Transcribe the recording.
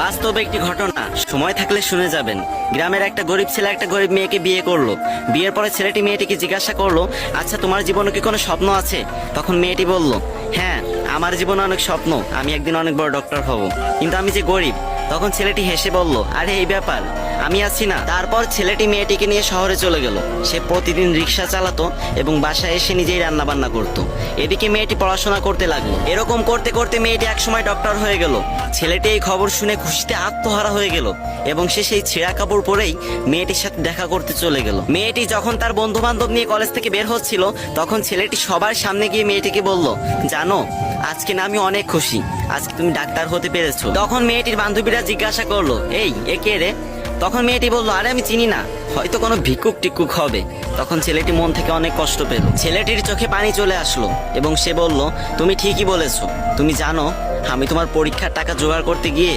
বাস্তব একটি ঘটনা, সময় থাকলে শুনে যাবেন। গ্রামের একটা গরিব ছেলে একটা গরিব মেয়েকে বিয়ে করলো। বিয়ের পরে ছেলেটি মেয়েটিকে জিজ্ঞাসা করলো, আচ্ছা তোমার জীবনে কি কোনো স্বপ্ন আছে? তখন মেয়েটি বলল, হ্যাঁ আমার জীবনে অনেক স্বপ্ন, আমি একদিন অনেক বড় ডক্টর হব, কিন্তু আমি যে গরিব। তখন ছেলেটি হেসে বলল, আরে এই ব্যাপার, আমি আছি না। তারপর ছেলেটি মেয়েটিকে নিয়ে শহরে চলে গেল। সে প্রতিদিন রিক্সা চালাতো এবং বাসায় এসে নিজেই রান্না বান্না করতো। এদিকে মেয়েটি পড়াশোনা করতে লাগলো। এরকম করতে করতে মেয়েটি একসময় ডক্টর হয়ে গেল। ছেলেটি এই খবর শুনে খুশিতে আত্মহারা হয়ে গেল এবং সে সেই ছেঁড়া কাপড় পরেই মেয়েটির সাথে দেখা করতে চলে গেল। মেয়েটি যখন তার বন্ধু বান্ধব নিয়ে কলেজ থেকে বের হচ্ছিল, তখন ছেলেটি সবার সামনে গিয়ে মেয়েটিকে বলল, জানো আজকে না আমি অনেক খুশি, আজকে তুমি ডাক্তার হতে পেরেছো। তখন মেয়েটির বান্ধবীরা জিজ্ঞাসা করলো, এই এ কে রে? তখন মেয়েটি বলল, আরে আমি চিনি না, হয়তো কোনো ভিক্ষুক টিক্ষুক হবে। তখন ছেলেটি মন থেকে অনেক কষ্ট পেল। ছেলেটির চোখে পানি চলে আসলো এবং সে বলল, তুমি ঠিকই বলেছো। তুমি জানো আমি তোমার পরীক্ষার টাকা জোগাড় করতে গিয়ে